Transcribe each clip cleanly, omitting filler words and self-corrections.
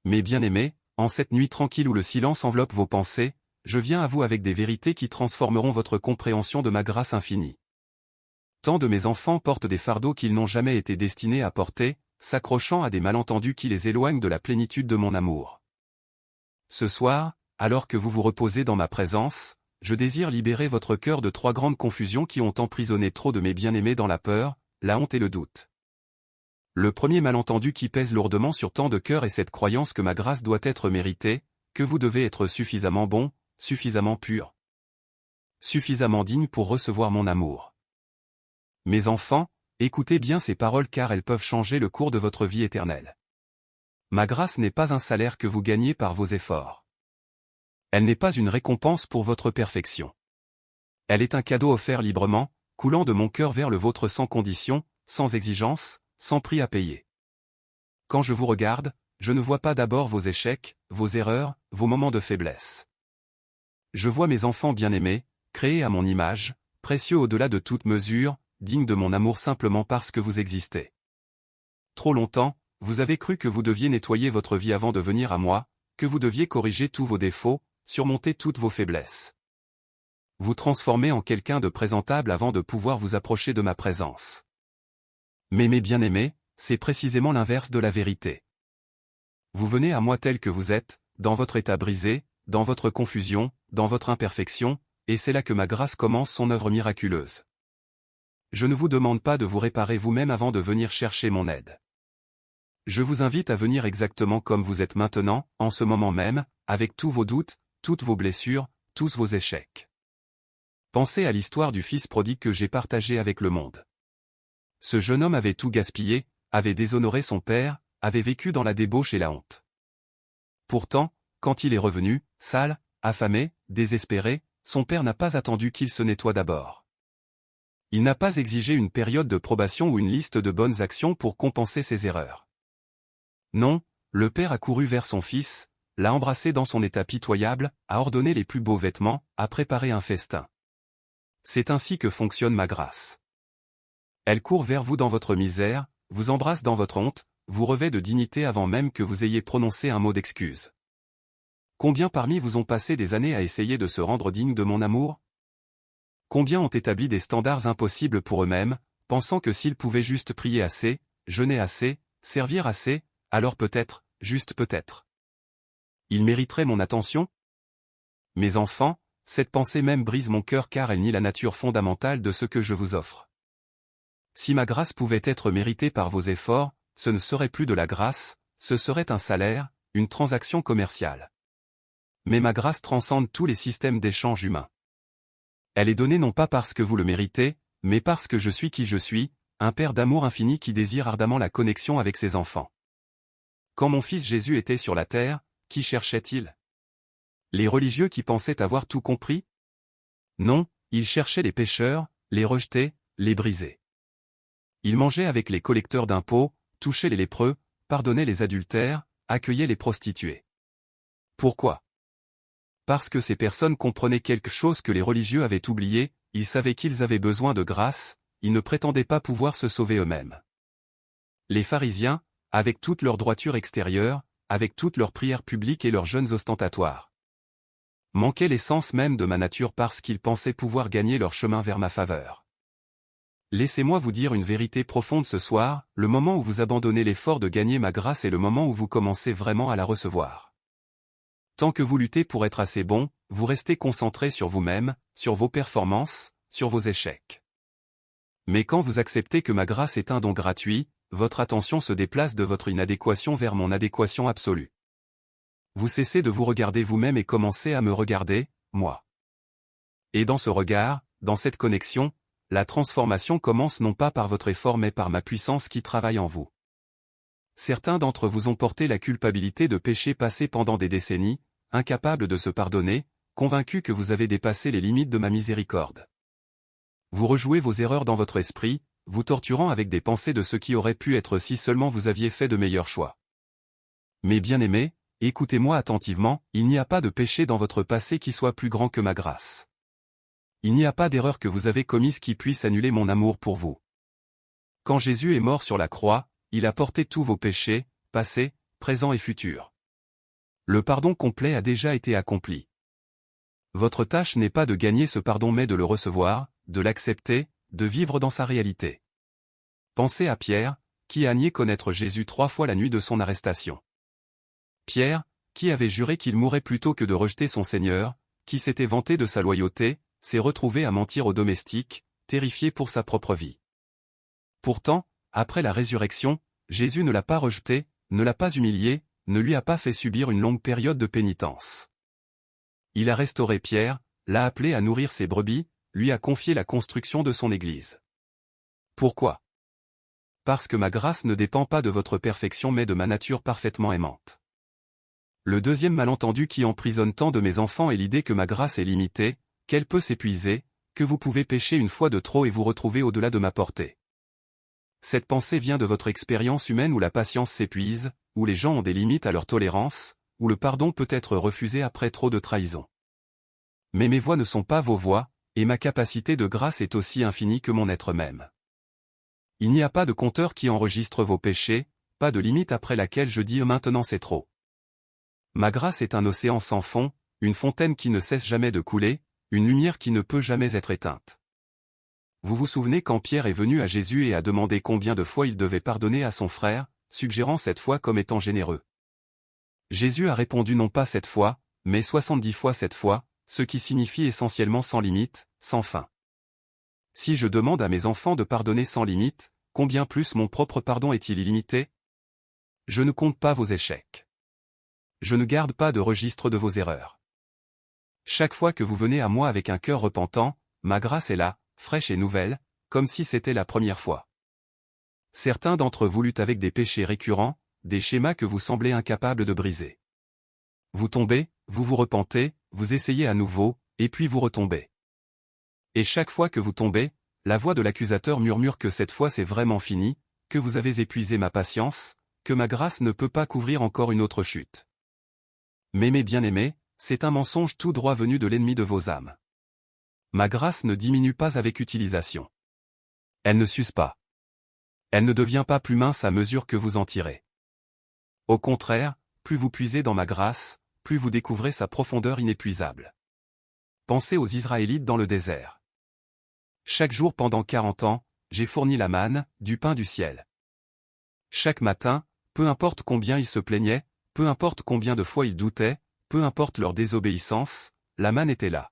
Mes bien-aimés, en cette nuit tranquille où le silence enveloppe vos pensées, je viens à vous avec des vérités qui transformeront votre compréhension de ma grâce infinie. Tant de mes enfants portent des fardeaux qu'ils n'ont jamais été destinés à porter, s'accrochant à des malentendus qui les éloignent de la plénitude de mon amour. Ce soir, alors que vous vous reposez dans ma présence, je désire libérer votre cœur de 3 grandes confusions qui ont emprisonné trop de mes bien-aimés dans la peur, la honte et le doute. Le premier malentendu qui pèse lourdement sur tant de cœurs est cette croyance que ma grâce doit être méritée, que vous devez être suffisamment bon, suffisamment pur, suffisamment digne pour recevoir mon amour. Mes enfants, écoutez bien ces paroles car elles peuvent changer le cours de votre vie éternelle. Ma grâce n'est pas un salaire que vous gagnez par vos efforts. Elle n'est pas une récompense pour votre perfection. Elle est un cadeau offert librement, coulant de mon cœur vers le vôtre sans condition, sans exigence, sans prix à payer. Quand je vous regarde, je ne vois pas d'abord vos échecs, vos erreurs, vos moments de faiblesse. Je vois mes enfants bien-aimés, créés à mon image, précieux au-delà de toute mesure, dignes de mon amour simplement parce que vous existez. Trop longtemps, vous avez cru que vous deviez nettoyer votre vie avant de venir à moi, que vous deviez corriger tous vos défauts, surmonter toutes vos faiblesses. Vous transformer en quelqu'un de présentable avant de pouvoir vous approcher de ma présence. Mais mes bien-aimés, c'est précisément l'inverse de la vérité. Vous venez à moi tel que vous êtes, dans votre état brisé, dans votre confusion, dans votre imperfection, et c'est là que ma grâce commence son œuvre miraculeuse. Je ne vous demande pas de vous réparer vous-même avant de venir chercher mon aide. Je vous invite à venir exactement comme vous êtes maintenant, en ce moment même, avec tous vos doutes, toutes vos blessures, tous vos échecs. Pensez à l'histoire du fils prodigue que j'ai partagé avec le monde. Ce jeune homme avait tout gaspillé, avait déshonoré son père, avait vécu dans la débauche et la honte. Pourtant, quand il est revenu, sale, affamé, désespéré, son père n'a pas attendu qu'il se nettoie d'abord. Il n'a pas exigé une période de probation ou une liste de bonnes actions pour compenser ses erreurs. Non, le père a couru vers son fils, l'a embrassé dans son état pitoyable, a ordonné les plus beaux vêtements, a préparé un festin. C'est ainsi que fonctionne ma grâce. Elle court vers vous dans votre misère, vous embrasse dans votre honte, vous revêt de dignité avant même que vous ayez prononcé un mot d'excuse. Combien parmi vous ont passé des années à essayer de se rendre dignes de mon amour? Combien ont établi des standards impossibles pour eux-mêmes, pensant que s'ils pouvaient juste prier assez, jeûner assez, servir assez, alors peut-être, juste peut-être, ils mériteraient mon attention? Mes enfants, cette pensée même brise mon cœur car elle nie la nature fondamentale de ce que je vous offre. Si ma grâce pouvait être méritée par vos efforts, ce ne serait plus de la grâce, ce serait un salaire, une transaction commerciale. Mais ma grâce transcende tous les systèmes d'échange humains. Elle est donnée non pas parce que vous le méritez, mais parce que je suis qui je suis, un Père d'amour infini qui désire ardemment la connexion avec ses enfants. Quand mon fils Jésus était sur la terre, qui cherchait-il? Les religieux qui pensaient avoir tout compris? Non, il cherchait les pécheurs, les rejetés, les brisés. Il mangeait avec les collecteurs d'impôts, touchait les lépreux, pardonnait les adultères, accueillait les prostituées. Pourquoi? Parce que ces personnes comprenaient quelque chose que les religieux avaient oublié, ils savaient qu'ils avaient besoin de grâce, ils ne prétendaient pas pouvoir se sauver eux-mêmes. Les pharisiens, avec toute leur droiture extérieure, avec toutes leurs prières publiques et leurs jeûnes ostentatoires, manquaient l'essence même de ma nature parce qu'ils pensaient pouvoir gagner leur chemin vers ma faveur. Laissez-moi vous dire une vérité profonde ce soir, le moment où vous abandonnez l'effort de gagner ma grâce est le moment où vous commencez vraiment à la recevoir. Tant que vous luttez pour être assez bon, vous restez concentré sur vous-même, sur vos performances, sur vos échecs. Mais quand vous acceptez que ma grâce est un don gratuit, votre attention se déplace de votre inadéquation vers mon adéquation absolue. Vous cessez de vous regarder vous-même et commencez à me regarder, moi. Et dans ce regard, dans cette connexion, la transformation commence non pas par votre effort mais par ma puissance qui travaille en vous. Certains d'entre vous ont porté la culpabilité de péchés passés pendant des décennies, incapables de se pardonner, convaincus que vous avez dépassé les limites de ma miséricorde. Vous rejouez vos erreurs dans votre esprit, vous torturant avec des pensées de ce qui aurait pu être si seulement vous aviez fait de meilleurs choix. Mes bien-aimés, écoutez-moi attentivement, il n'y a pas de péché dans votre passé qui soit plus grand que ma grâce. Il n'y a pas d'erreur que vous avez commise qui puisse annuler mon amour pour vous. Quand Jésus est mort sur la croix, il a porté tous vos péchés, passés, présents et futurs. Le pardon complet a déjà été accompli. Votre tâche n'est pas de gagner ce pardon mais de le recevoir, de l'accepter, de vivre dans sa réalité. Pensez à Pierre, qui a nié connaître Jésus 3 fois la nuit de son arrestation. Pierre, qui avait juré qu'il mourrait plutôt que de rejeter son Seigneur, qui s'était vanté de sa loyauté, s'est retrouvé à mentir aux domestiques, terrifié pour sa propre vie. Pourtant, après la résurrection, Jésus ne l'a pas rejeté, ne l'a pas humilié, ne lui a pas fait subir une longue période de pénitence. Il a restauré Pierre, l'a appelé à nourrir ses brebis, lui a confié la construction de son Église. Pourquoi? Parce que ma grâce ne dépend pas de votre perfection mais de ma nature parfaitement aimante. Le deuxième malentendu qui emprisonne tant de mes enfants est l'idée que ma grâce est limitée, qu'elle peut s'épuiser, que vous pouvez pécher une fois de trop et vous retrouver au-delà de ma portée. Cette pensée vient de votre expérience humaine où la patience s'épuise, où les gens ont des limites à leur tolérance, où le pardon peut être refusé après trop de trahison. Mais mes voies ne sont pas vos voies, et ma capacité de grâce est aussi infinie que mon être même. Il n'y a pas de compteur qui enregistre vos péchés, pas de limite après laquelle je dis maintenant c'est trop. Ma grâce est un océan sans fond, une fontaine qui ne cesse jamais de couler, une lumière qui ne peut jamais être éteinte. Vous vous souvenez quand Pierre est venu à Jésus et a demandé combien de fois il devait pardonner à son frère, suggérant cette fois comme étant généreux. Jésus a répondu non pas 7 fois, mais 70 fois 7 fois, ce qui signifie essentiellement sans limite, sans fin. Si je demande à mes enfants de pardonner sans limite, combien plus mon propre pardon est-il illimité? Je ne compte pas vos échecs. Je ne garde pas de registre de vos erreurs. Chaque fois que vous venez à moi avec un cœur repentant, ma grâce est là, fraîche et nouvelle, comme si c'était la première fois. Certains d'entre vous luttent avec des péchés récurrents, des schémas que vous semblez incapables de briser. Vous tombez, vous vous repentez, vous essayez à nouveau, et puis vous retombez. Et chaque fois que vous tombez, la voix de l'accusateur murmure que cette fois c'est vraiment fini, que vous avez épuisé ma patience, que ma grâce ne peut pas couvrir encore une autre chute. Mais mes bien-aimés, c'est un mensonge tout droit venu de l'ennemi de vos âmes. Ma grâce ne diminue pas avec utilisation. Elle ne s'use pas. Elle ne devient pas plus mince à mesure que vous en tirez. Au contraire, plus vous puisez dans ma grâce, plus vous découvrez sa profondeur inépuisable. Pensez aux Israélites dans le désert. Chaque jour pendant 40 ans, j'ai fourni la manne, du pain du ciel. Chaque matin, peu importe combien ils se plaignaient, peu importe combien de fois ils doutaient, peu importe leur désobéissance, la manne était là.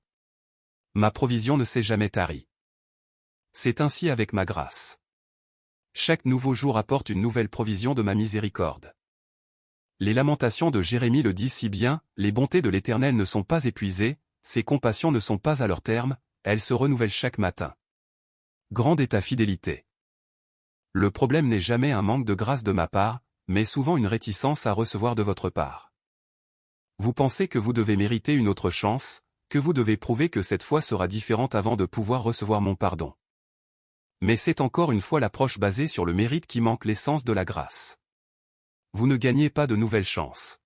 Ma provision ne s'est jamais tarie. C'est ainsi avec ma grâce. Chaque nouveau jour apporte une nouvelle provision de ma miséricorde. Les lamentations de Jérémie le disent si bien, les bontés de l'Éternel ne sont pas épuisées, ses compassions ne sont pas à leur terme, elles se renouvellent chaque matin. Grande est ta fidélité. Le problème n'est jamais un manque de grâce de ma part, mais souvent une réticence à recevoir de votre part. Vous pensez que vous devez mériter une autre chance, que vous devez prouver que cette fois sera différente avant de pouvoir recevoir mon pardon. Mais c'est encore une fois l'approche basée sur le mérite qui manque l'essence de la grâce. Vous ne gagnez pas de nouvelles chances.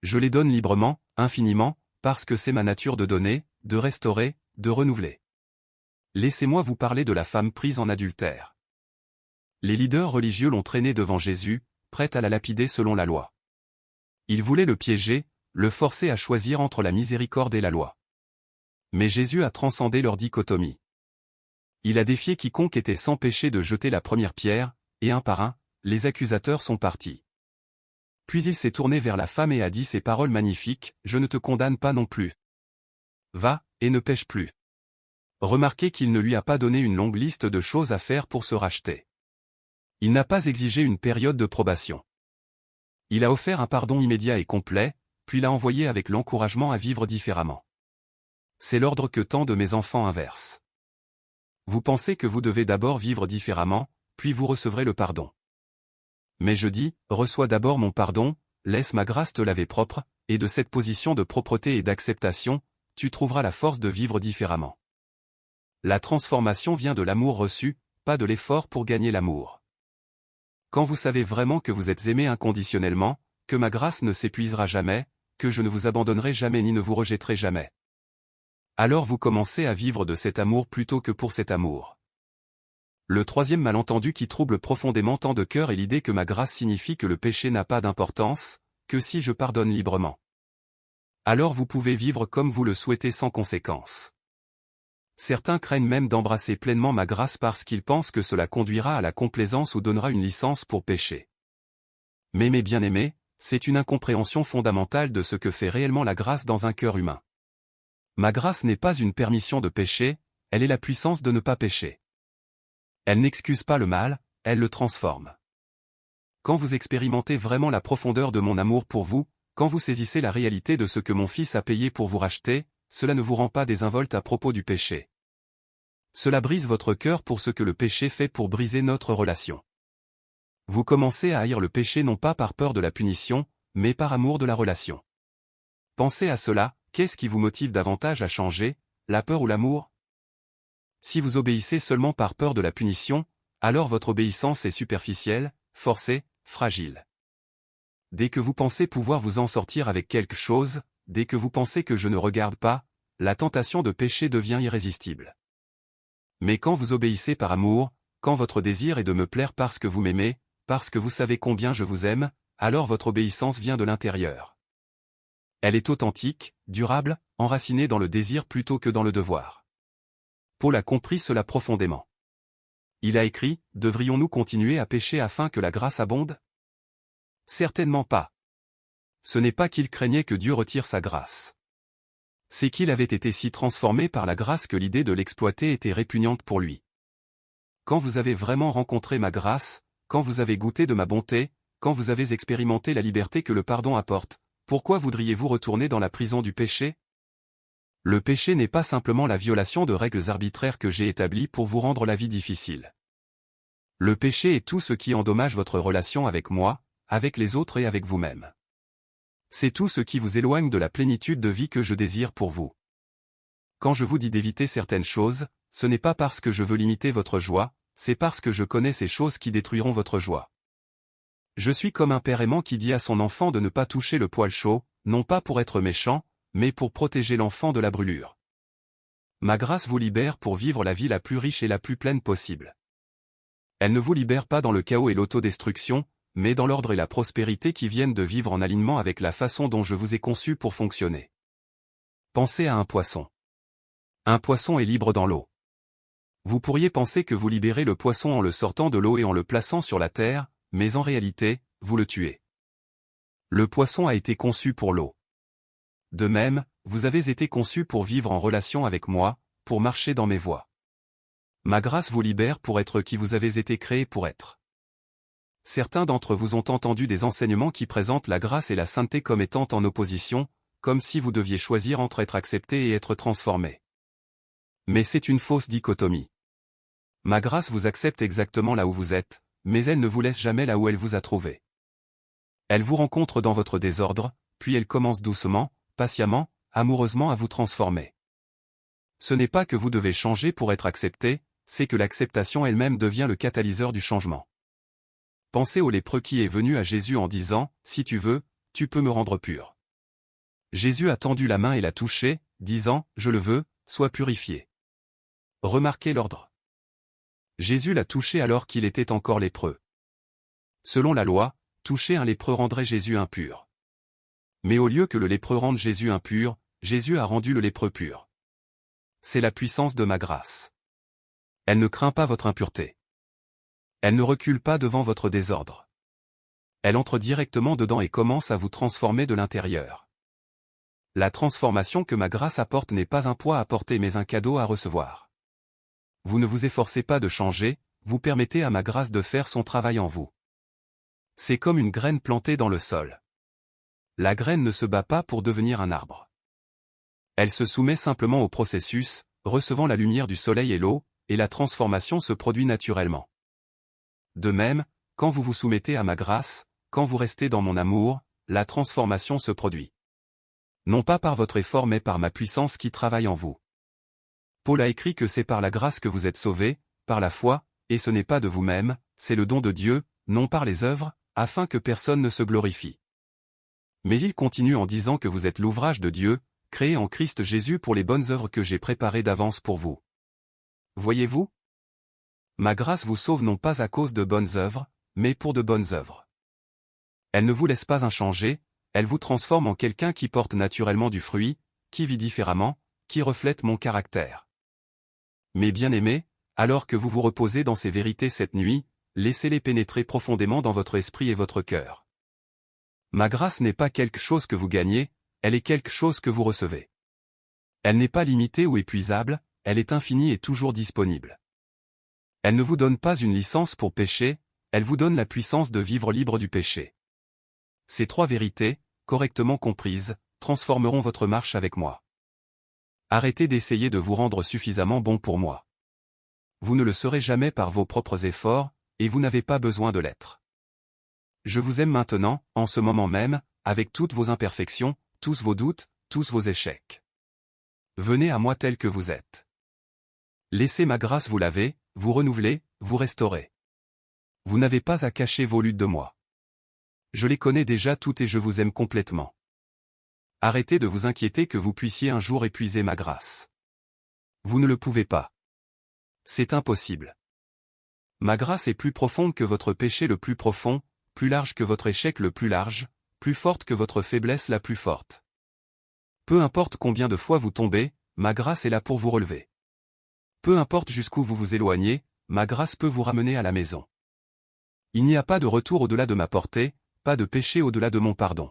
Je les donne librement, infiniment, parce que c'est ma nature de donner, de restaurer, de renouveler. Laissez-moi vous parler de la femme prise en adultère. Les leaders religieux l'ont traînée devant Jésus, prête à la lapider selon la loi. Ils voulaient le piéger, le forcer à choisir entre la miséricorde et la loi. Mais Jésus a transcendé leur dichotomie. Il a défié quiconque était sans péché de jeter la première pierre, et un par un, les accusateurs sont partis. Puis il s'est tourné vers la femme et a dit ces paroles magnifiques, « Je ne te condamne pas non plus. Va, et ne pêche plus. » Remarquez qu'il ne lui a pas donné une longue liste de choses à faire pour se racheter. Il n'a pas exigé une période de probation. Il a offert un pardon immédiat et complet, puis l'a envoyé avec l'encouragement à vivre différemment. C'est l'ordre que tant de mes enfants inversent. Vous pensez que vous devez d'abord vivre différemment, puis vous recevrez le pardon. Mais je dis, reçois d'abord mon pardon, laisse ma grâce te laver propre, et de cette position de propreté et d'acceptation, tu trouveras la force de vivre différemment. La transformation vient de l'amour reçu, pas de l'effort pour gagner l'amour. Quand vous savez vraiment que vous êtes aimé inconditionnellement, que ma grâce ne s'épuisera jamais, que je ne vous abandonnerai jamais ni ne vous rejetterai jamais. Alors vous commencez à vivre de cet amour plutôt que pour cet amour. Le troisième malentendu qui trouble profondément tant de cœurs est l'idée que ma grâce signifie que le péché n'a pas d'importance, que si je pardonne librement. Alors vous pouvez vivre comme vous le souhaitez sans conséquence. Certains craignent même d'embrasser pleinement ma grâce parce qu'ils pensent que cela conduira à la complaisance ou donnera une licence pour pécher. Mais mes bien-aimés, c'est une incompréhension fondamentale de ce que fait réellement la grâce dans un cœur humain. Ma grâce n'est pas une permission de pécher, elle est la puissance de ne pas pécher. Elle n'excuse pas le mal, elle le transforme. Quand vous expérimentez vraiment la profondeur de mon amour pour vous, quand vous saisissez la réalité de ce que mon Fils a payé pour vous racheter, cela ne vous rend pas désinvolte à propos du péché. Cela brise votre cœur pour ce que le péché fait pour briser notre relation. Vous commencez à haïr le péché non pas par peur de la punition, mais par amour de la relation. Pensez à cela, qu'est-ce qui vous motive davantage à changer, la peur ou l'amour? Si vous obéissez seulement par peur de la punition, alors votre obéissance est superficielle, forcée, fragile. Dès que vous pensez pouvoir vous en sortir avec quelque chose, dès que vous pensez que je ne regarde pas, la tentation de pécher devient irrésistible. Mais quand vous obéissez par amour, quand votre désir est de me plaire parce que vous m'aimez, parce que vous savez combien je vous aime, alors votre obéissance vient de l'intérieur. Elle est authentique, durable, enracinée dans le désir plutôt que dans le devoir. Paul a compris cela profondément. Il a écrit, « Devrions-nous continuer à pécher afin que la grâce abonde ?» Certainement pas. Ce n'est pas qu'il craignait que Dieu retire sa grâce. C'est qu'il avait été si transformé par la grâce que l'idée de l'exploiter était répugnante pour lui. Quand vous avez vraiment rencontré ma grâce, quand vous avez goûté de ma bonté, quand vous avez expérimenté la liberté que le pardon apporte, pourquoi voudriez-vous retourner dans la prison du péché? Le péché n'est pas simplement la violation de règles arbitraires que j'ai établies pour vous rendre la vie difficile. Le péché est tout ce qui endommage votre relation avec moi, avec les autres et avec vous-même. C'est tout ce qui vous éloigne de la plénitude de vie que je désire pour vous. Quand je vous dis d'éviter certaines choses, ce n'est pas parce que je veux limiter votre joie, c'est parce que je connais ces choses qui détruiront votre joie. Je suis comme un père aimant qui dit à son enfant de ne pas toucher le poêle chaud, non pas pour être méchant, mais pour protéger l'enfant de la brûlure. Ma grâce vous libère pour vivre la vie la plus riche et la plus pleine possible. Elle ne vous libère pas dans le chaos et l'autodestruction, mais dans l'ordre et la prospérité qui viennent de vivre en alignement avec la façon dont je vous ai conçu pour fonctionner. Pensez à un poisson. Un poisson est libre dans l'eau. Vous pourriez penser que vous libérez le poisson en le sortant de l'eau et en le plaçant sur la terre, mais en réalité, vous le tuez. Le poisson a été conçu pour l'eau. De même, vous avez été conçu pour vivre en relation avec moi, pour marcher dans mes voies. Ma grâce vous libère pour être qui vous avez été créé pour être. Certains d'entre vous ont entendu des enseignements qui présentent la grâce et la sainteté comme étant en opposition, comme si vous deviez choisir entre être accepté et être transformé. Mais c'est une fausse dichotomie. Ma grâce vous accepte exactement là où vous êtes, mais elle ne vous laisse jamais là où elle vous a trouvé. Elle vous rencontre dans votre désordre, puis elle commence doucement, patiemment, amoureusement à vous transformer. Ce n'est pas que vous devez changer pour être accepté, c'est que l'acceptation elle-même devient le catalyseur du changement. Pensez au lépreux qui est venu à Jésus en disant, « Si tu veux, tu peux me rendre pur. » Jésus a tendu la main et l'a touché, disant, « Je le veux, sois purifié. » Remarquez l'ordre. Jésus l'a touché alors qu'il était encore lépreux. Selon la loi, toucher un lépreux rendrait Jésus impur. Mais au lieu que le lépreux rende Jésus impur, Jésus a rendu le lépreux pur. C'est la puissance de ma grâce. Elle ne craint pas votre impureté. Elle ne recule pas devant votre désordre. Elle entre directement dedans et commence à vous transformer de l'intérieur. La transformation que ma grâce apporte n'est pas un poids à porter mais un cadeau à recevoir. Vous ne vous efforcez pas de changer, vous permettez à ma grâce de faire son travail en vous. C'est comme une graine plantée dans le sol. La graine ne se bat pas pour devenir un arbre. Elle se soumet simplement au processus, recevant la lumière du soleil et l'eau, et la transformation se produit naturellement. De même, quand vous vous soumettez à ma grâce, quand vous restez dans mon amour, la transformation se produit. Non pas par votre effort mais par ma puissance qui travaille en vous. Paul a écrit que c'est par la grâce que vous êtes sauvés, par la foi, et ce n'est pas de vous-même, c'est le don de Dieu, non par les œuvres, afin que personne ne se glorifie. Mais il continue en disant que vous êtes l'ouvrage de Dieu, créé en Christ Jésus pour les bonnes œuvres que j'ai préparées d'avance pour vous. Voyez-vous? Ma grâce vous sauve non pas à cause de bonnes œuvres, mais pour de bonnes œuvres. Elle ne vous laisse pas inchangé, elle vous transforme en quelqu'un qui porte naturellement du fruit, qui vit différemment, qui reflète mon caractère. Mes bien-aimés, alors que vous vous reposez dans ces vérités cette nuit, laissez-les pénétrer profondément dans votre esprit et votre cœur. Ma grâce n'est pas quelque chose que vous gagnez, elle est quelque chose que vous recevez. Elle n'est pas limitée ou épuisable, elle est infinie et toujours disponible. Elle ne vous donne pas une licence pour pécher, elle vous donne la puissance de vivre libre du péché. Ces trois vérités, correctement comprises, transformeront votre marche avec moi. Arrêtez d'essayer de vous rendre suffisamment bon pour moi. Vous ne le serez jamais par vos propres efforts, et vous n'avez pas besoin de l'être. Je vous aime maintenant, en ce moment même, avec toutes vos imperfections, tous vos doutes, tous vos échecs. Venez à moi tel que vous êtes. Laissez ma grâce vous laver, vous renouveler, vous restaurer. Vous n'avez pas à cacher vos luttes de moi. Je les connais déjà toutes et je vous aime complètement. Arrêtez de vous inquiéter que vous puissiez un jour épuiser ma grâce. Vous ne le pouvez pas. C'est impossible. Ma grâce est plus profonde que votre péché le plus profond, plus large que votre échec le plus large, plus forte que votre faiblesse la plus forte. Peu importe combien de fois vous tombez, ma grâce est là pour vous relever. Peu importe jusqu'où vous vous éloignez, ma grâce peut vous ramener à la maison. Il n'y a pas de retour au-delà de ma portée, pas de péché au-delà de mon pardon.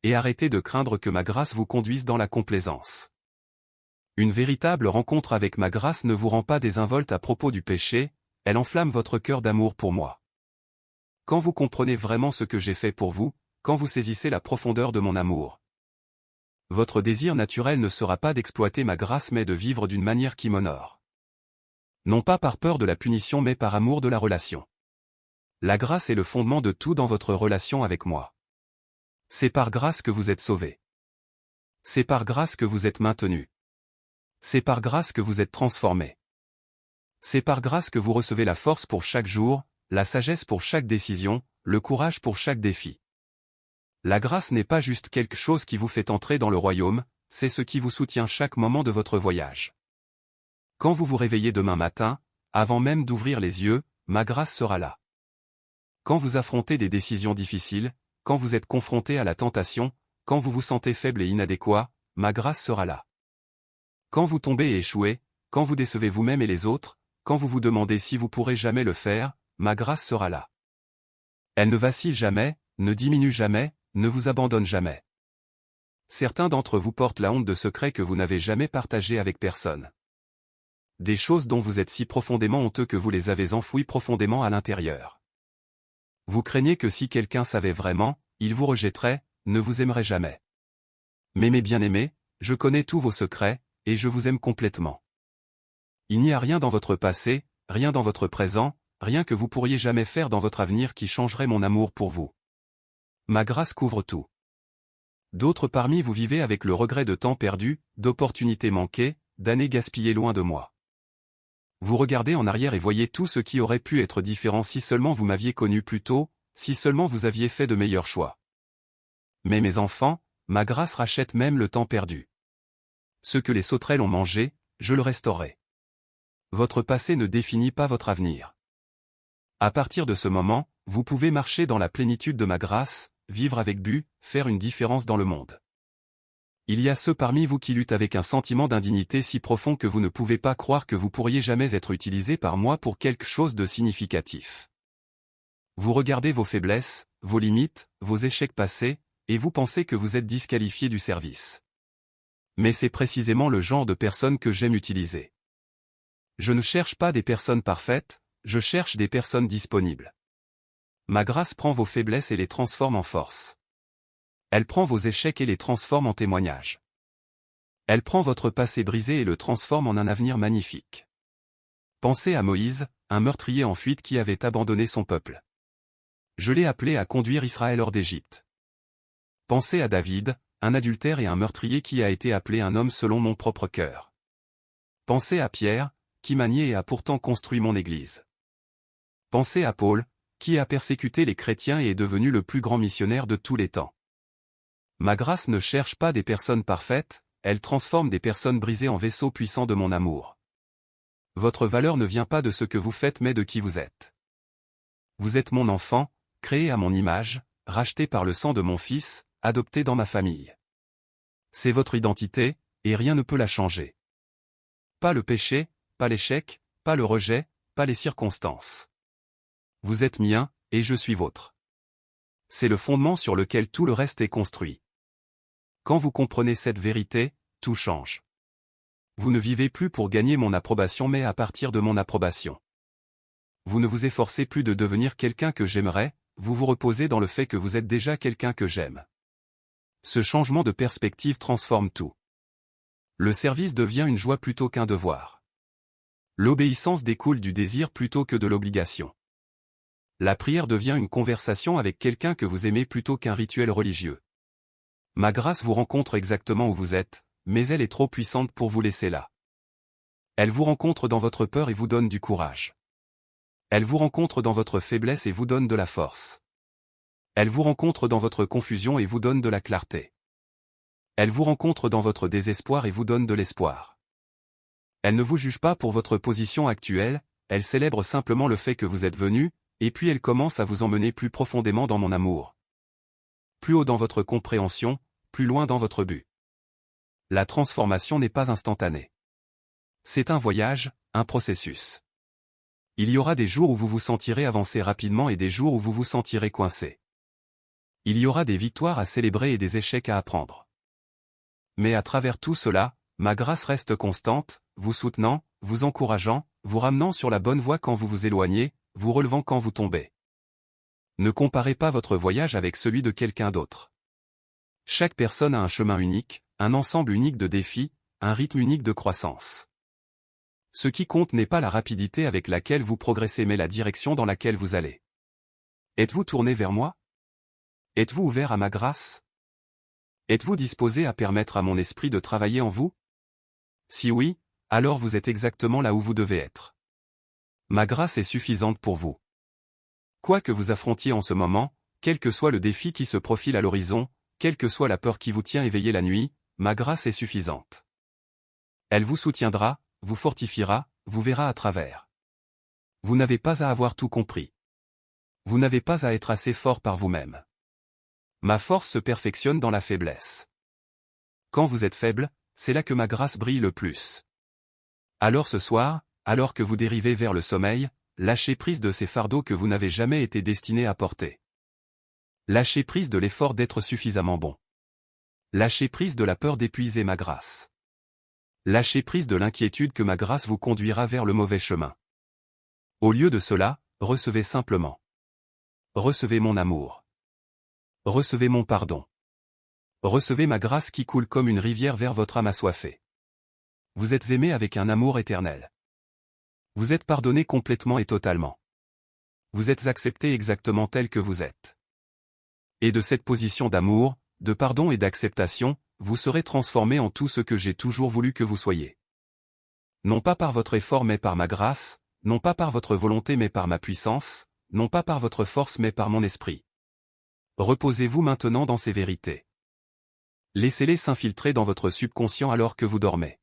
Et arrêtez de craindre que ma grâce vous conduise dans la complaisance. Une véritable rencontre avec ma grâce ne vous rend pas désinvolte à propos du péché, elle enflamme votre cœur d'amour pour moi. Quand vous comprenez vraiment ce que j'ai fait pour vous, quand vous saisissez la profondeur de mon amour, votre désir naturel ne sera pas d'exploiter ma grâce mais de vivre d'une manière qui m'honore. Non pas par peur de la punition mais par amour de la relation. La grâce est le fondement de tout dans votre relation avec moi. C'est par grâce que vous êtes sauvés. C'est par grâce que vous êtes maintenus. C'est par grâce que vous êtes transformés. C'est par grâce que vous recevez la force pour chaque jour, la sagesse pour chaque décision, le courage pour chaque défi. La grâce n'est pas juste quelque chose qui vous fait entrer dans le royaume, c'est ce qui vous soutient chaque moment de votre voyage. Quand vous vous réveillez demain matin, avant même d'ouvrir les yeux, ma grâce sera là. Quand vous affrontez des décisions difficiles, quand vous êtes confronté à la tentation, quand vous vous sentez faible et inadéquat, ma grâce sera là. Quand vous tombez et échouez, quand vous décevez vous-même et les autres, quand vous vous demandez si vous pourrez jamais le faire, ma grâce sera là. Elle ne vacille jamais, ne diminue jamais, ne vous abandonne jamais. Certains d'entre vous portent la honte de secrets que vous n'avez jamais partagés avec personne. Des choses dont vous êtes si profondément honteux que vous les avez enfouies profondément à l'intérieur. Vous craignez que si quelqu'un savait vraiment, il vous rejetterait, ne vous aimerait jamais. Mais mes bien-aimés, je connais tous vos secrets, et je vous aime complètement. Il n'y a rien dans votre passé, rien dans votre présent, rien que vous pourriez jamais faire dans votre avenir qui changerait mon amour pour vous. Ma grâce couvre tout. D'autres parmi vous vivez avec le regret de temps perdu, d'opportunités manquées, d'années gaspillées loin de moi. Vous regardez en arrière et voyez tout ce qui aurait pu être différent si seulement vous m'aviez connu plus tôt, si seulement vous aviez fait de meilleurs choix. Mais mes enfants, ma grâce rachète même le temps perdu. Ce que les sauterelles ont mangé, je le restaurerai. Votre passé ne définit pas votre avenir. À partir de ce moment, vous pouvez marcher dans la plénitude de ma grâce, vivre avec but, faire une différence dans le monde. Il y a ceux parmi vous qui luttent avec un sentiment d'indignité si profond que vous ne pouvez pas croire que vous pourriez jamais être utilisé par moi pour quelque chose de significatif. Vous regardez vos faiblesses, vos limites, vos échecs passés, et vous pensez que vous êtes disqualifié du service. Mais c'est précisément le genre de personne que j'aime utiliser. Je ne cherche pas des personnes parfaites, je cherche des personnes disponibles. Ma grâce prend vos faiblesses et les transforme en force. Elle prend vos échecs et les transforme en témoignages. Elle prend votre passé brisé et le transforme en un avenir magnifique. Pensez à Moïse, un meurtrier en fuite qui avait abandonné son peuple. Je l'ai appelé à conduire Israël hors d'Égypte. Pensez à David, un adultère et un meurtrier qui a été appelé un homme selon mon propre cœur. Pensez à Pierre, qui m'a nié et a pourtant construit mon Église. Pensez à Paul, qui a persécuté les chrétiens et est devenu le plus grand missionnaire de tous les temps. Ma grâce ne cherche pas des personnes parfaites, elle transforme des personnes brisées en vaisseaux puissants de mon amour. Votre valeur ne vient pas de ce que vous faites mais de qui vous êtes. Vous êtes mon enfant, créé à mon image, racheté par le sang de mon Fils, adopté dans ma famille. C'est votre identité, et rien ne peut la changer. Pas le péché, pas l'échec, pas le rejet, pas les circonstances. Vous êtes mien, et je suis vôtre. C'est le fondement sur lequel tout le reste est construit. Quand vous comprenez cette vérité, tout change. Vous ne vivez plus pour gagner mon approbation mais à partir de mon approbation. Vous ne vous efforcez plus de devenir quelqu'un que j'aimerais, vous vous reposez dans le fait que vous êtes déjà quelqu'un que j'aime. Ce changement de perspective transforme tout. Le service devient une joie plutôt qu'un devoir. L'obéissance découle du désir plutôt que de l'obligation. La prière devient une conversation avec quelqu'un que vous aimez plutôt qu'un rituel religieux. Ma grâce vous rencontre exactement où vous êtes, mais elle est trop puissante pour vous laisser là. Elle vous rencontre dans votre peur et vous donne du courage. Elle vous rencontre dans votre faiblesse et vous donne de la force. Elle vous rencontre dans votre confusion et vous donne de la clarté. Elle vous rencontre dans votre désespoir et vous donne de l'espoir. Elle ne vous juge pas pour votre position actuelle, elle célèbre simplement le fait que vous êtes venu, et puis elle commence à vous emmener plus profondément dans mon amour. Plus haut dans votre compréhension, plus loin dans votre but. La transformation n'est pas instantanée. C'est un voyage, un processus. Il y aura des jours où vous vous sentirez avancer rapidement et des jours où vous vous sentirez coincé. Il y aura des victoires à célébrer et des échecs à apprendre. Mais à travers tout cela, ma grâce reste constante, vous soutenant, vous encourageant, vous ramenant sur la bonne voie quand vous vous éloignez, vous relevant quand vous tombez. Ne comparez pas votre voyage avec celui de quelqu'un d'autre. Chaque personne a un chemin unique, un ensemble unique de défis, un rythme unique de croissance. Ce qui compte n'est pas la rapidité avec laquelle vous progressez mais la direction dans laquelle vous allez. Êtes-vous tourné vers moi? Êtes-vous ouvert à ma grâce? Êtes-vous disposé à permettre à mon esprit de travailler en vous? Si oui, alors vous êtes exactement là où vous devez être. Ma grâce est suffisante pour vous. Quoi que vous affrontiez en ce moment, quel que soit le défi qui se profile à l'horizon, quelle que soit la peur qui vous tient éveillé la nuit, ma grâce est suffisante. Elle vous soutiendra, vous fortifiera, vous verra à travers. Vous n'avez pas à avoir tout compris. Vous n'avez pas à être assez fort par vous-même. Ma force se perfectionne dans la faiblesse. Quand vous êtes faible, c'est là que ma grâce brille le plus. Alors ce soir, alors que vous dérivez vers le sommeil, lâchez prise de ces fardeaux que vous n'avez jamais été destiné à porter. Lâchez prise de l'effort d'être suffisamment bon. Lâchez prise de la peur d'épuiser ma grâce. Lâchez prise de l'inquiétude que ma grâce vous conduira vers le mauvais chemin. Au lieu de cela, recevez simplement. Recevez mon amour. Recevez mon pardon. Recevez ma grâce qui coule comme une rivière vers votre âme assoiffée. Vous êtes aimé avec un amour éternel. Vous êtes pardonné complètement et totalement. Vous êtes accepté exactement tel que vous êtes. Et de cette position d'amour, de pardon et d'acceptation, vous serez transformé en tout ce que j'ai toujours voulu que vous soyez. Non pas par votre effort mais par ma grâce, non pas par votre volonté mais par ma puissance, non pas par votre force mais par mon esprit. Reposez-vous maintenant dans ces vérités. Laissez-les s'infiltrer dans votre subconscient alors que vous dormez.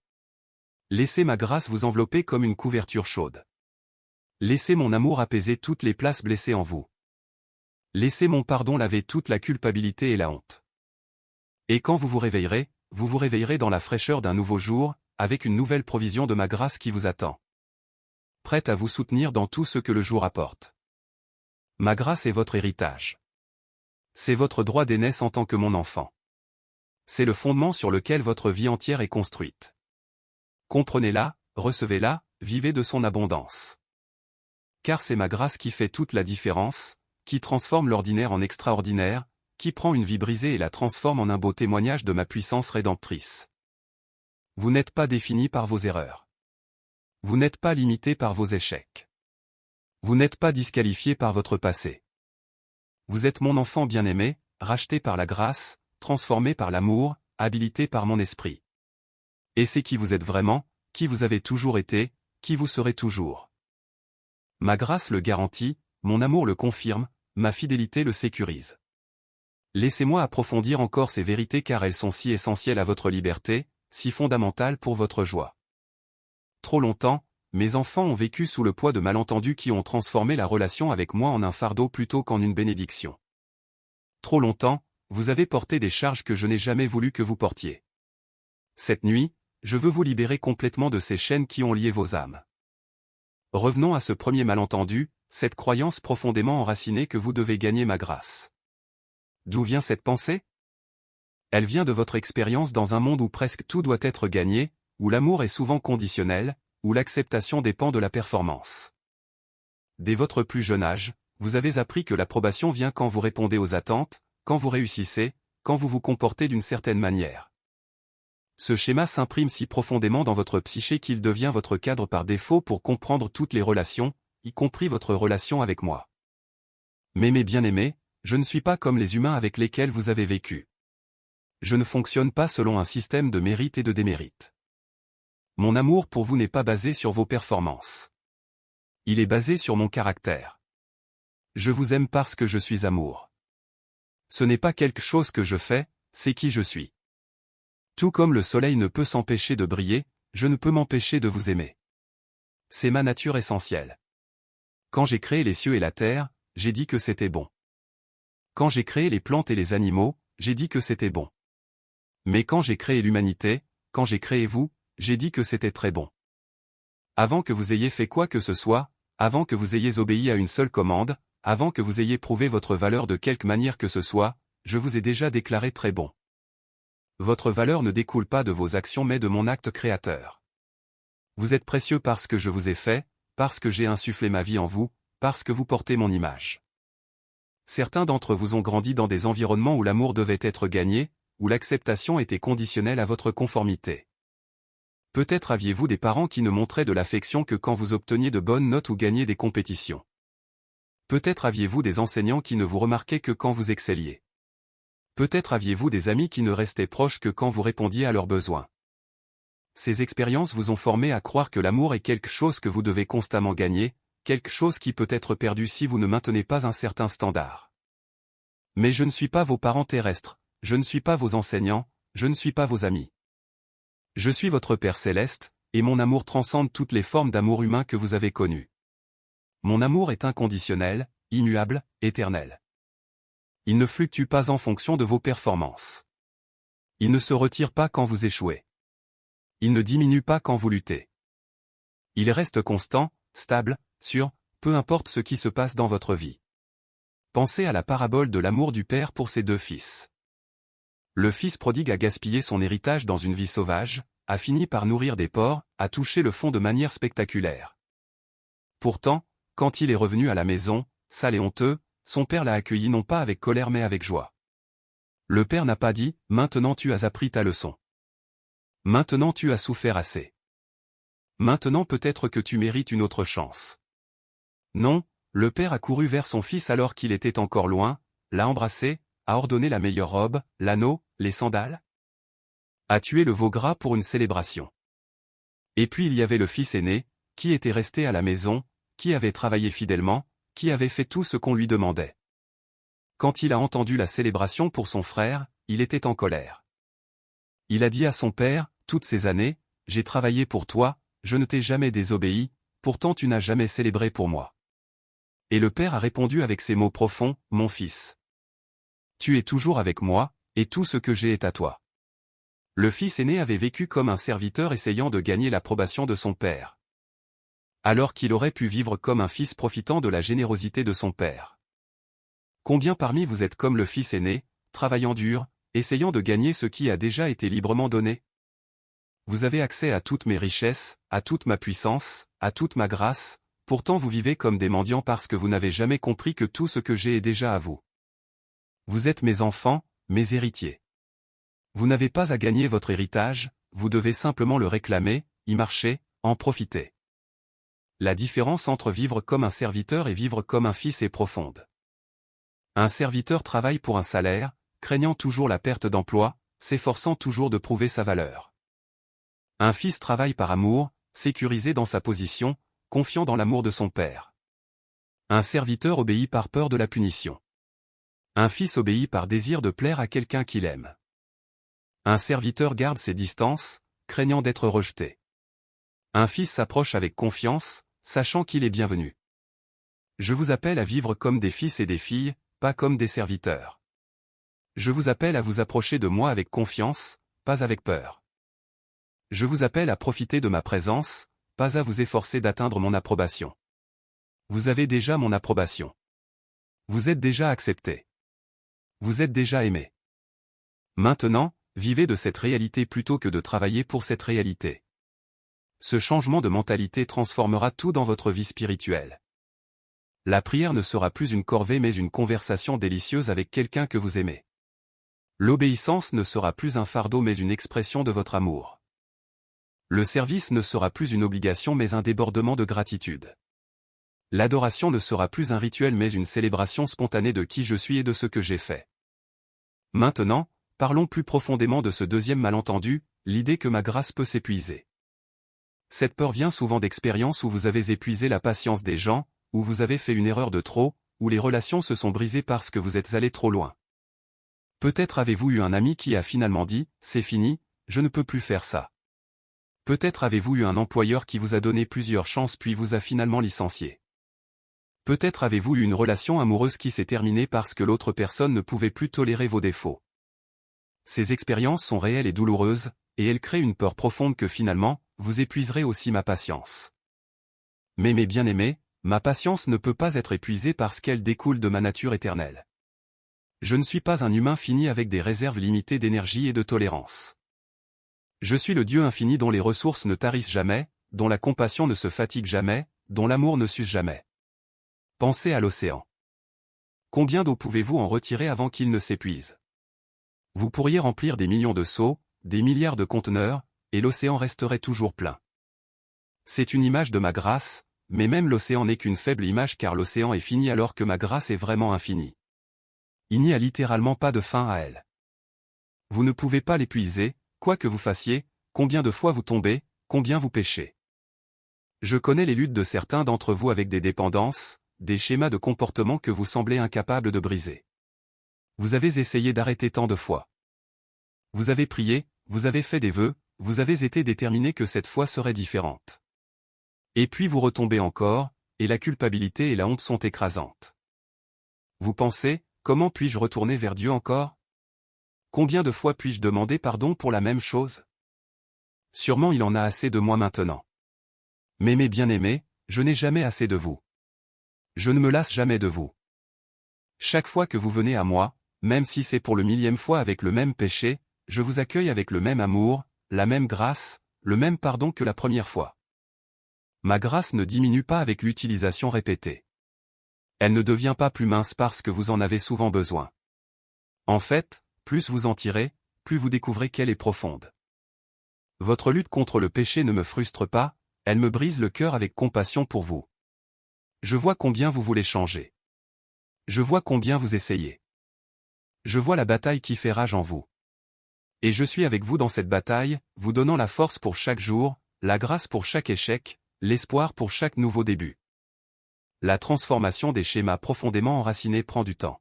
Laissez ma grâce vous envelopper comme une couverture chaude. Laissez mon amour apaiser toutes les places blessées en vous. Laissez mon pardon laver toute la culpabilité et la honte. Et quand vous vous réveillerez dans la fraîcheur d'un nouveau jour, avec une nouvelle provision de ma grâce qui vous attend. Prête à vous soutenir dans tout ce que le jour apporte. Ma grâce est votre héritage. C'est votre droit d'aînesse en tant que mon enfant. C'est le fondement sur lequel votre vie entière est construite. Comprenez-la, recevez-la, vivez de son abondance. Car c'est ma grâce qui fait toute la différence, qui transforme l'ordinaire en extraordinaire, qui prend une vie brisée et la transforme en un beau témoignage de ma puissance rédemptrice. Vous n'êtes pas défini par vos erreurs. Vous n'êtes pas limité par vos échecs. Vous n'êtes pas disqualifié par votre passé. Vous êtes mon enfant bien-aimé, racheté par la grâce, transformé par l'amour, habilité par mon esprit. Et c'est qui vous êtes vraiment, qui vous avez toujours été, qui vous serez toujours. Ma grâce le garantit, mon amour le confirme, ma fidélité le sécurise. Laissez-moi approfondir encore ces vérités car elles sont si essentielles à votre liberté, si fondamentales pour votre joie. Trop longtemps, mes enfants ont vécu sous le poids de malentendus qui ont transformé la relation avec moi en un fardeau plutôt qu'en une bénédiction. Trop longtemps, vous avez porté des charges que je n'ai jamais voulu que vous portiez. Cette nuit, je veux vous libérer complètement de ces chaînes qui ont lié vos âmes. Revenons à ce premier malentendu, cette croyance profondément enracinée que vous devez gagner ma grâce. D'où vient cette pensée? Elle vient de votre expérience dans un monde où presque tout doit être gagné, où l'amour est souvent conditionnel, où l'acceptation dépend de la performance. Dès votre plus jeune âge, vous avez appris que l'approbation vient quand vous répondez aux attentes, quand vous réussissez, quand vous vous comportez d'une certaine manière. Ce schéma s'imprime si profondément dans votre psyché qu'il devient votre cadre par défaut pour comprendre toutes les relations, y compris votre relation avec moi. Mais mes bien-aimés, je ne suis pas comme les humains avec lesquels vous avez vécu. Je ne fonctionne pas selon un système de mérite et de démérite. Mon amour pour vous n'est pas basé sur vos performances. Il est basé sur mon caractère. Je vous aime parce que je suis amour. Ce n'est pas quelque chose que je fais, c'est qui je suis. Tout comme le soleil ne peut s'empêcher de briller, je ne peux m'empêcher de vous aimer. C'est ma nature essentielle. Quand j'ai créé les cieux et la terre, j'ai dit que c'était bon. Quand j'ai créé les plantes et les animaux, j'ai dit que c'était bon. Mais quand j'ai créé l'humanité, quand j'ai créé vous, j'ai dit que c'était très bon. Avant que vous ayez fait quoi que ce soit, avant que vous ayez obéi à une seule commande, avant que vous ayez prouvé votre valeur de quelque manière que ce soit, je vous ai déjà déclaré très bon. Votre valeur ne découle pas de vos actions mais de mon acte créateur. Vous êtes précieux parce que je vous ai fait, parce que j'ai insufflé ma vie en vous, parce que vous portez mon image. Certains d'entre vous ont grandi dans des environnements où l'amour devait être gagné, où l'acceptation était conditionnelle à votre conformité. Peut-être aviez-vous des parents qui ne montraient de l'affection que quand vous obteniez de bonnes notes ou gagniez des compétitions. Peut-être aviez-vous des enseignants qui ne vous remarquaient que quand vous excelliez. Peut-être aviez-vous des amis qui ne restaient proches que quand vous répondiez à leurs besoins. Ces expériences vous ont formé à croire que l'amour est quelque chose que vous devez constamment gagner, quelque chose qui peut être perdu si vous ne maintenez pas un certain standard. Mais je ne suis pas vos parents terrestres, je ne suis pas vos enseignants, je ne suis pas vos amis. Je suis votre Père céleste, et mon amour transcende toutes les formes d'amour humain que vous avez connues. Mon amour est inconditionnel, immuable, éternel. Il ne fluctue pas en fonction de vos performances. Il ne se retire pas quand vous échouez. Il ne diminue pas quand vous luttez. Il reste constant, stable, sûr, peu importe ce qui se passe dans votre vie. Pensez à la parabole de l'amour du Père pour ses deux fils. Le fils prodigue a gaspillé son héritage dans une vie sauvage, a fini par nourrir des porcs, a touché le fond de manière spectaculaire. Pourtant, quand il est revenu à la maison, sale et honteux, son père l'a accueilli non pas avec colère mais avec joie. Le père n'a pas dit « Maintenant tu as appris ta leçon. Maintenant tu as souffert assez. Maintenant peut-être que tu mérites une autre chance. » Non, le père a couru vers son fils alors qu'il était encore loin, l'a embrassé, a ordonné la meilleure robe, l'anneau, les sandales. A tué le veau gras pour une célébration. Et puis il y avait le fils aîné, qui était resté à la maison, qui avait travaillé fidèlement, qui avait fait tout ce qu'on lui demandait. Quand il a entendu la célébration pour son frère, il était en colère. Il a dit à son père, « Toutes ces années, j'ai travaillé pour toi, je ne t'ai jamais désobéi, pourtant tu n'as jamais célébré pour moi. » Et le père a répondu avec ces mots profonds, « Mon fils. Tu es toujours avec moi, et tout ce que j'ai est à toi. » Le fils aîné avait vécu comme un serviteur essayant de gagner l'approbation de son père. Alors qu'il aurait pu vivre comme un fils profitant de la générosité de son père. Combien parmi vous êtes comme le fils aîné, travaillant dur, essayant de gagner ce qui a déjà été librement donné? Vous avez accès à toutes mes richesses, à toute ma puissance, à toute ma grâce, pourtant vous vivez comme des mendiants parce que vous n'avez jamais compris que tout ce que j'ai est déjà à vous. Vous êtes mes enfants, mes héritiers. Vous n'avez pas à gagner votre héritage, vous devez simplement le réclamer, y marcher, en profiter. La différence entre vivre comme un serviteur et vivre comme un fils est profonde. Un serviteur travaille pour un salaire, craignant toujours la perte d'emploi, s'efforçant toujours de prouver sa valeur. Un fils travaille par amour, sécurisé dans sa position, confiant dans l'amour de son père. Un serviteur obéit par peur de la punition. Un fils obéit par désir de plaire à quelqu'un qu'il aime. Un serviteur garde ses distances, craignant d'être rejeté. Un fils s'approche avec confiance, sachant qu'il est bienvenu. Je vous appelle à vivre comme des fils et des filles, pas comme des serviteurs. Je vous appelle à vous approcher de moi avec confiance, pas avec peur. Je vous appelle à profiter de ma présence, pas à vous efforcer d'atteindre mon approbation. Vous avez déjà mon approbation. Vous êtes déjà accepté. Vous êtes déjà aimé. Maintenant, vivez de cette réalité plutôt que de travailler pour cette réalité. Ce changement de mentalité transformera tout dans votre vie spirituelle. La prière ne sera plus une corvée mais une conversation délicieuse avec quelqu'un que vous aimez. L'obéissance ne sera plus un fardeau mais une expression de votre amour. Le service ne sera plus une obligation mais un débordement de gratitude. L'adoration ne sera plus un rituel mais une célébration spontanée de qui je suis et de ce que j'ai fait. Maintenant, parlons plus profondément de ce deuxième malentendu, l'idée que ma grâce peut s'épuiser. Cette peur vient souvent d'expériences où vous avez épuisé la patience des gens, où vous avez fait une erreur de trop, où les relations se sont brisées parce que vous êtes allé trop loin. Peut-être avez-vous eu un ami qui a finalement dit « C'est fini, je ne peux plus faire ça ». Peut-être avez-vous eu un employeur qui vous a donné plusieurs chances puis vous a finalement licencié. Peut-être avez-vous eu une relation amoureuse qui s'est terminée parce que l'autre personne ne pouvait plus tolérer vos défauts. Ces expériences sont réelles et douloureuses, et elles créent une peur profonde que finalement, vous épuiserez aussi ma patience. Mais mes bien-aimés, ma patience ne peut pas être épuisée parce qu'elle découle de ma nature éternelle. Je ne suis pas un humain fini avec des réserves limitées d'énergie et de tolérance. Je suis le Dieu infini dont les ressources ne tarissent jamais, dont la compassion ne se fatigue jamais, dont l'amour ne s'use jamais. Pensez à l'océan. Combien d'eau pouvez-vous en retirer avant qu'il ne s'épuise? Vous pourriez remplir des millions de seaux, des milliards de conteneurs, et l'océan resterait toujours plein. C'est une image de ma grâce, mais même l'océan n'est qu'une faible image car l'océan est fini alors que ma grâce est vraiment infinie. Il n'y a littéralement pas de fin à elle. Vous ne pouvez pas l'épuiser, quoi que vous fassiez, combien de fois vous tombez, combien vous péchez. Je connais les luttes de certains d'entre vous avec des dépendances, des schémas de comportement que vous semblez incapables de briser. Vous avez essayé d'arrêter tant de fois. Vous avez prié, vous avez fait des vœux, vous avez été déterminé que cette fois serait différente. Et puis vous retombez encore, et la culpabilité et la honte sont écrasantes. Vous pensez, comment puis-je retourner vers Dieu encore? Combien de fois puis-je demander pardon pour la même chose? Sûrement il en a assez de moi maintenant. Mais mes bien-aimés, je n'ai jamais assez de vous. Je ne me lasse jamais de vous. Chaque fois que vous venez à moi, même si c'est pour le millième fois avec le même péché, je vous accueille avec le même amour, la même grâce, le même pardon que la première fois. Ma grâce ne diminue pas avec l'utilisation répétée. Elle ne devient pas plus mince parce que vous en avez souvent besoin. En fait, plus vous en tirez, plus vous découvrez qu'elle est profonde. Votre lutte contre le péché ne me frustre pas, elle me brise le cœur avec compassion pour vous. Je vois combien vous voulez changer. Je vois combien vous essayez. Je vois la bataille qui fait rage en vous. Et je suis avec vous dans cette bataille, vous donnant la force pour chaque jour, la grâce pour chaque échec, l'espoir pour chaque nouveau début. La transformation des schémas profondément enracinés prend du temps.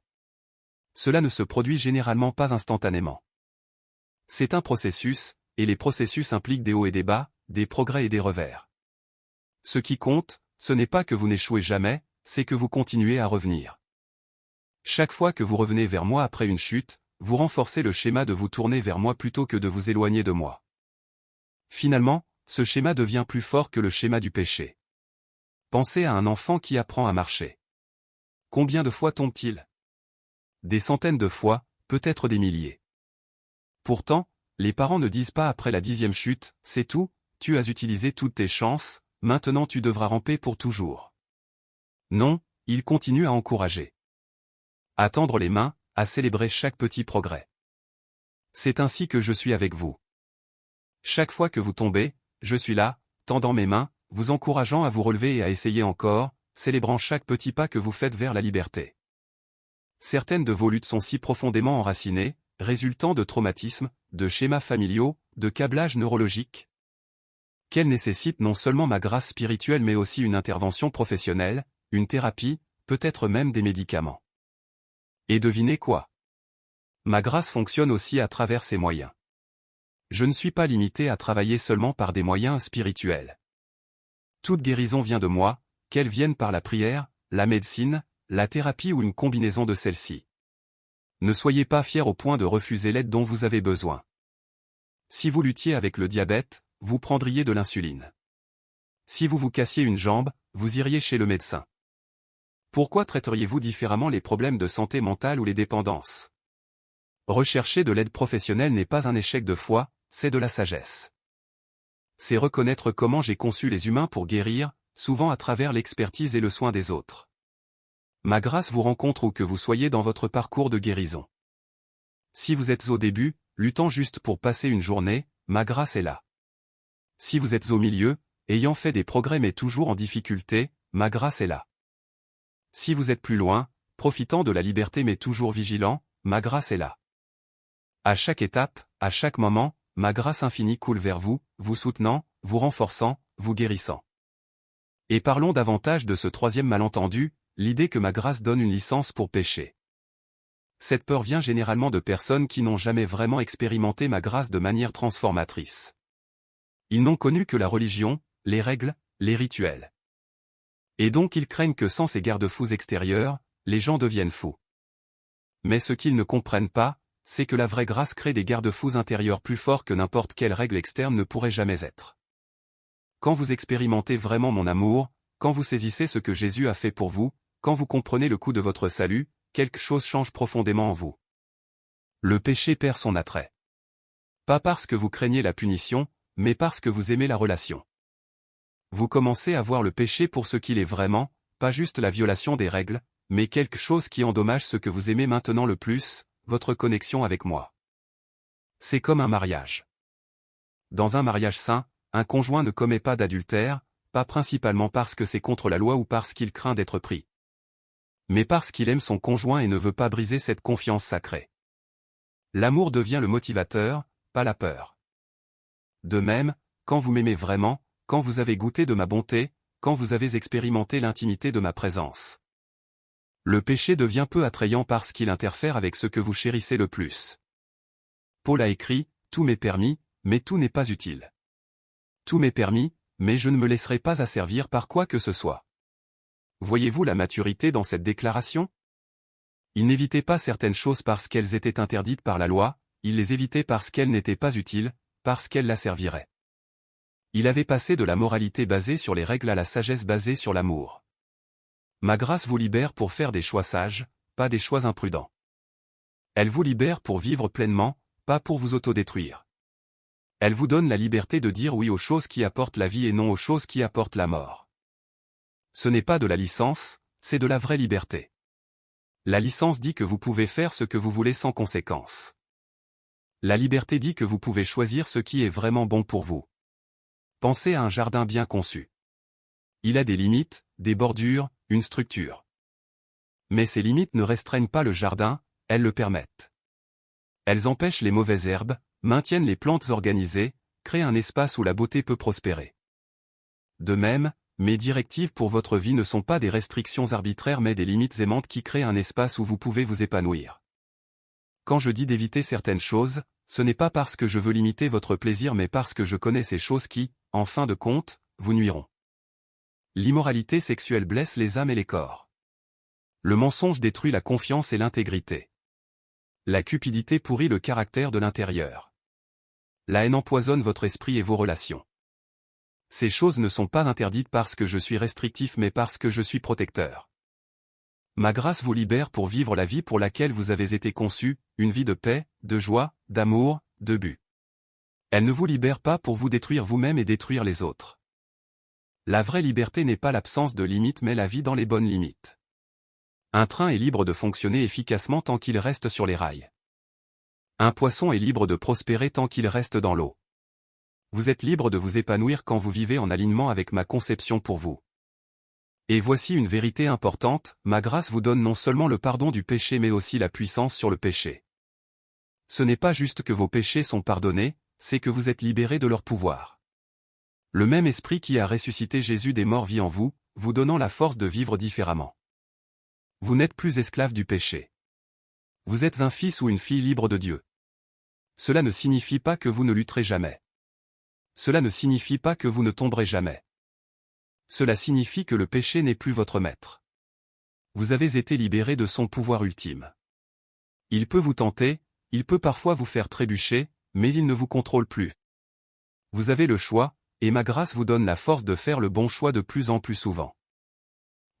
Cela ne se produit généralement pas instantanément. C'est un processus, et les processus impliquent des hauts et des bas, des progrès et des revers. Ce qui compte, ce n'est pas que vous n'échouez jamais, c'est que vous continuez à revenir. Chaque fois que vous revenez vers moi après une chute, vous renforcez le schéma de vous tourner vers moi plutôt que de vous éloigner de moi. Finalement, ce schéma devient plus fort que le schéma du péché. Pensez à un enfant qui apprend à marcher. Combien de fois tombe-t-il? Des centaines de fois, peut-être des milliers. Pourtant, les parents ne disent pas après la 10e chute, c'est tout, tu as utilisé toutes tes chances, maintenant tu devras ramper pour toujours. Non, ils continuent à encourager. À tendre les mains, à célébrer chaque petit progrès. C'est ainsi que je suis avec vous. Chaque fois que vous tombez, je suis là, tendant mes mains, vous encourageant à vous relever et à essayer encore, célébrant chaque petit pas que vous faites vers la liberté. Certaines de vos luttes sont si profondément enracinées, résultant de traumatismes, de schémas familiaux, de câblages neurologiques, qu'elles nécessitent non seulement ma grâce spirituelle mais aussi une intervention professionnelle, une thérapie, peut-être même des médicaments. Et devinez quoi? Ma grâce fonctionne aussi à travers ces moyens. Je ne suis pas limité à travailler seulement par des moyens spirituels. Toute guérison vient de moi, qu'elle vienne par la prière, la médecine, la thérapie ou une combinaison de celles-ci. Ne soyez pas fiers au point de refuser l'aide dont vous avez besoin. Si vous luttiez avec le diabète, vous prendriez de l'insuline. Si vous vous cassiez une jambe, vous iriez chez le médecin. Pourquoi traiteriez-vous différemment les problèmes de santé mentale ou les dépendances? Rechercher de l'aide professionnelle n'est pas un échec de foi, c'est de la sagesse. C'est reconnaître comment j'ai conçu les humains pour guérir, souvent à travers l'expertise et le soin des autres. Ma grâce vous rencontre où que vous soyez dans votre parcours de guérison. Si vous êtes au début, luttant juste pour passer une journée, ma grâce est là. Si vous êtes au milieu, ayant fait des progrès mais toujours en difficulté, ma grâce est là. Si vous êtes plus loin, profitant de la liberté mais toujours vigilant, ma grâce est là. À chaque étape, à chaque moment, ma grâce infinie coule vers vous, vous soutenant, vous renforçant, vous guérissant. Et parlons davantage de ce troisième malentendu, l'idée que ma grâce donne une licence pour pécher. Cette peur vient généralement de personnes qui n'ont jamais vraiment expérimenté ma grâce de manière transformatrice. Ils n'ont connu que la religion, les règles, les rituels. Et donc ils craignent que sans ces garde-fous extérieurs, les gens deviennent fous. Mais ce qu'ils ne comprennent pas, c'est que la vraie grâce crée des garde-fous intérieurs plus forts que n'importe quelle règle externe ne pourrait jamais être. Quand vous expérimentez vraiment mon amour, quand vous saisissez ce que Jésus a fait pour vous, quand vous comprenez le coût de votre salut, quelque chose change profondément en vous. Le péché perd son attrait. Pas parce que vous craignez la punition, mais parce que vous aimez la relation. Vous commencez à voir le péché pour ce qu'il est vraiment, pas juste la violation des règles, mais quelque chose qui endommage ce que vous aimez maintenant le plus, votre connexion avec moi. C'est comme un mariage. Dans un mariage sain, un conjoint ne commet pas d'adultère, pas principalement parce que c'est contre la loi ou parce qu'il craint d'être pris. Mais parce qu'il aime son conjoint et ne veut pas briser cette confiance sacrée. L'amour devient le motivateur, pas la peur. De même, quand vous m'aimez vraiment, quand vous avez goûté de ma bonté, quand vous avez expérimenté l'intimité de ma présence. Le péché devient peu attrayant parce qu'il interfère avec ce que vous chérissez le plus. Paul a écrit, « Tout m'est permis, mais tout n'est pas utile. Tout m'est permis, mais je ne me laisserai pas asservir par quoi que ce soit. » Voyez-vous la maturité dans cette déclaration? Il n'évitait pas certaines choses parce qu'elles étaient interdites par la loi, il les évitait parce qu'elles n'étaient pas utiles, parce qu'elles l'asserviraient. Il avait passé de la moralité basée sur les règles à la sagesse basée sur l'amour. Ma grâce vous libère pour faire des choix sages, pas des choix imprudents. Elle vous libère pour vivre pleinement, pas pour vous autodétruire. Elle vous donne la liberté de dire oui aux choses qui apportent la vie et non aux choses qui apportent la mort. Ce n'est pas de la licence, c'est de la vraie liberté. La licence dit que vous pouvez faire ce que vous voulez sans conséquence. La liberté dit que vous pouvez choisir ce qui est vraiment bon pour vous. Pensez à un jardin bien conçu. Il a des limites, des bordures, une structure. Mais ces limites ne restreignent pas le jardin, elles le permettent. Elles empêchent les mauvaises herbes, maintiennent les plantes organisées, créent un espace où la beauté peut prospérer. De même, mes directives pour votre vie ne sont pas des restrictions arbitraires mais des limites aimantes qui créent un espace où vous pouvez vous épanouir. Quand je dis d'éviter certaines choses, ce n'est pas parce que je veux limiter votre plaisir mais parce que je connais ces choses qui, en fin de compte, vous nuiront. L'immoralité sexuelle blesse les âmes et les corps. Le mensonge détruit la confiance et l'intégrité. La cupidité pourrit le caractère de l'intérieur. La haine empoisonne votre esprit et vos relations. Ces choses ne sont pas interdites parce que je suis restrictif mais parce que je suis protecteur. Ma grâce vous libère pour vivre la vie pour laquelle vous avez été conçu, une vie de paix, de joie, d'amour, de but. Elle ne vous libère pas pour vous détruire vous-même et détruire les autres. La vraie liberté n'est pas l'absence de limites mais la vie dans les bonnes limites. Un train est libre de fonctionner efficacement tant qu'il reste sur les rails. Un poisson est libre de prospérer tant qu'il reste dans l'eau. Vous êtes libre de vous épanouir quand vous vivez en alignement avec ma conception pour vous. Et voici une vérité importante, ma grâce vous donne non seulement le pardon du péché mais aussi la puissance sur le péché. Ce n'est pas juste que vos péchés sont pardonnés, c'est que vous êtes libérés de leur pouvoir. Le même esprit qui a ressuscité Jésus des morts vit en vous, vous donnant la force de vivre différemment. Vous n'êtes plus esclave du péché. Vous êtes un fils ou une fille libre de Dieu. Cela ne signifie pas que vous ne lutterez jamais. Cela ne signifie pas que vous ne tomberez jamais. Cela signifie que le péché n'est plus votre maître. Vous avez été libéré de son pouvoir ultime. Il peut vous tenter, il peut parfois vous faire trébucher, mais il ne vous contrôle plus. Vous avez le choix, et ma grâce vous donne la force de faire le bon choix de plus en plus souvent.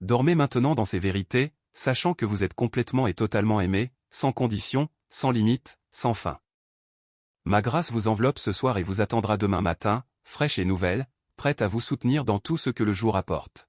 Dormez maintenant dans ces vérités, sachant que vous êtes complètement et totalement aimé, sans condition, sans limite, sans fin. Ma grâce vous enveloppe ce soir et vous attendra demain matin, fraîche et nouvelle, prête à vous soutenir dans tout ce que le jour apporte.